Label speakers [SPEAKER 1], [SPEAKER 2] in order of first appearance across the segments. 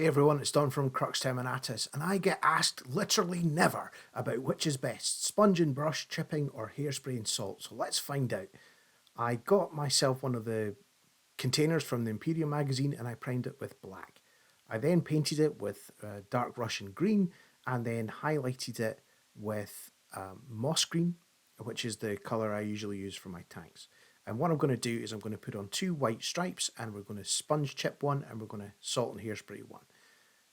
[SPEAKER 1] Hey everyone, it's Don from Crux Terminatus, and I get asked literally never about which is best, sponge and brush, chipping, or hairspray and salt. So let's find out. I got myself one of the containers from the Imperial magazine and I primed it with black. I then painted it with dark Russian green and then highlighted it with moss green, which is the colour I usually use for my tanks. And what I'm going to do is I'm going to put on 2 white stripes and we're going to sponge chip one and we're going to salt and hairspray one.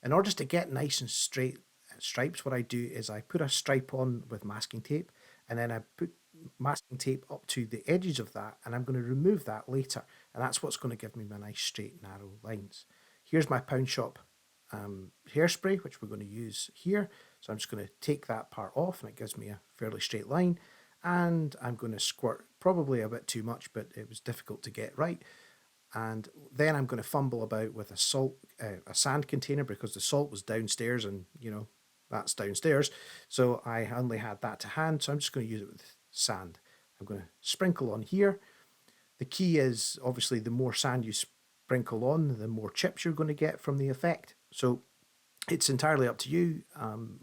[SPEAKER 1] In order to get nice and straight stripes, what I do is I put a stripe on with masking tape and then I put masking tape up to the edges of that and I'm going to remove that later, and that's what's going to give me my nice straight narrow lines. Here's my Pound Shop hairspray, which we're going to use here. So I'm just going to take that part off and it gives me a fairly straight line, and I'm going to squirt probably a bit too much, but it was difficult to get right. And then I'm going to fumble about with a sand container, because the salt was downstairs and that's downstairs. So I only had that to hand. So I'm just going to use it with sand. I'm going to sprinkle on here. The key is obviously the more sand you sprinkle on, the more chips you're going to get from the effect. So it's entirely up to you.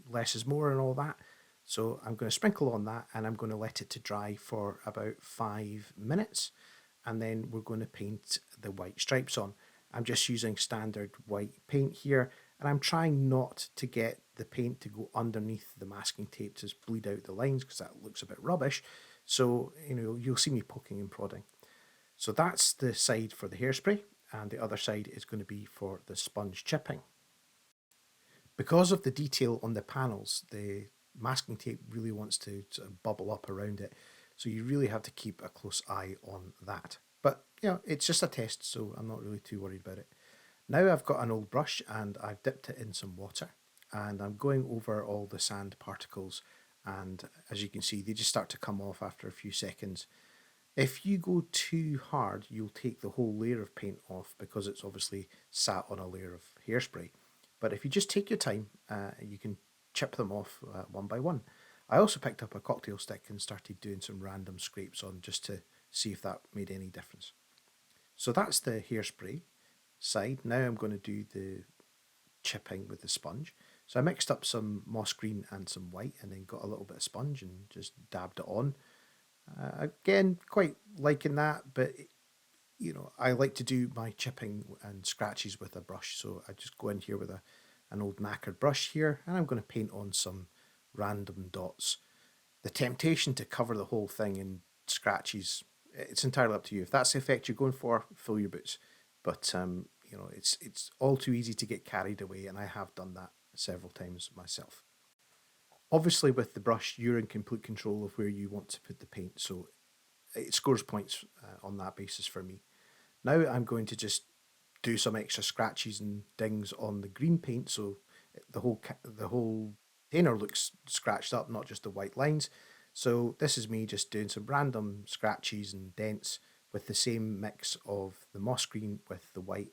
[SPEAKER 1] Less is more and all that. So I'm going to sprinkle on that and I'm going to let it to dry for about 5 minutes. And then we're going to paint the white stripes on. I'm just using standard white paint here, and I'm trying not to get the paint to go underneath the masking tape to bleed out the lines, because that looks a bit rubbish. So you'll see me poking and prodding. So that's the side for the hairspray, and the other side is going to be for the sponge chipping. Because of the detail on the panels, the masking tape really wants to sort of bubble up around it. So you really have to keep a close eye on that. But it's just a test, so I'm not really too worried about it. Now I've got an old brush and I've dipped it in some water and I'm going over all the sand particles, and as you can see, they just start to come off after a few seconds. If you go too hard, you'll take the whole layer of paint off, because it's obviously sat on a layer of hairspray. But if you just take your time, you can chip them off one by one. I also picked up a cocktail stick and started doing some random scrapes on, just to see if that made any difference. So that's the hairspray side. Now I'm going to do the chipping with the sponge. So I mixed up some moss green and some white and then got a little bit of sponge and just dabbed it on. Again, quite liking that, but I like to do my chipping and scratches with a brush. So I just go in here with an old knackered brush here and I'm going to paint on some random dots. The temptation to cover the whole thing in scratches, it's entirely up to you. If that's the effect you're going for, fill your boots. But it's all too easy to get carried away, and I have done that several times myself. Obviously with the brush, you're in complete control of where you want to put the paint, so it scores points on that basis for me. Now I'm going to just do some extra scratches and dings on the green paint, so the whole container looks scratched up, not just the white lines. So this is me just doing some random scratches and dents with the same mix of the moss green with the white.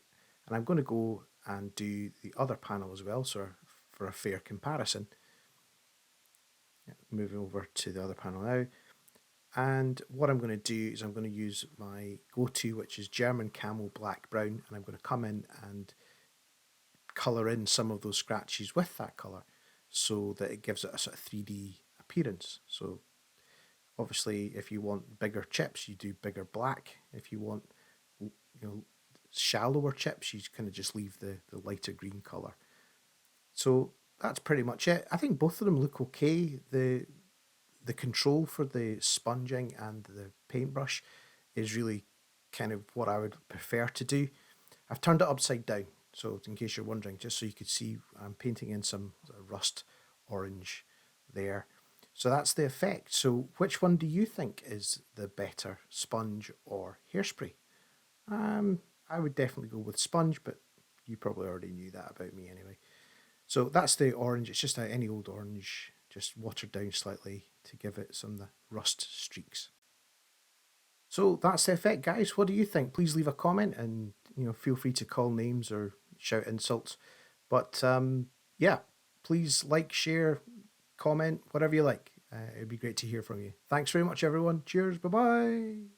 [SPEAKER 1] And I'm going to go and do the other panel as well, so for a fair comparison. Moving over to the other panel now. And what I'm going to do is I'm going to use my go-to, which is German Camel Black Brown, and I'm going to come in and colour in some of those scratches with that colour, so that it gives it a sort of 3D appearance. So obviously if you want bigger chips, you do bigger black. If you want shallower chips, you kind of just leave the lighter green colour. So that's pretty much it. I think both of them look okay. The control for the sponging and the paintbrush is really kind of what I would prefer to do. I've turned it upside down, so in case you're wondering, just so you could see, I'm painting in some rust orange there. So that's the effect. So which one do you think is the better, sponge or hairspray? I would definitely go with sponge, but you probably already knew that about me anyway. So that's the orange. It's just any old orange, just watered down slightly to give it some of the rust streaks. So that's the effect, guys. What do you think? Please leave a comment, and feel free to call names or shout insults. But yeah, please like, share, comment, whatever you like. It'd be great to hear from you. Thanks very much, everyone. Cheers. Bye-bye.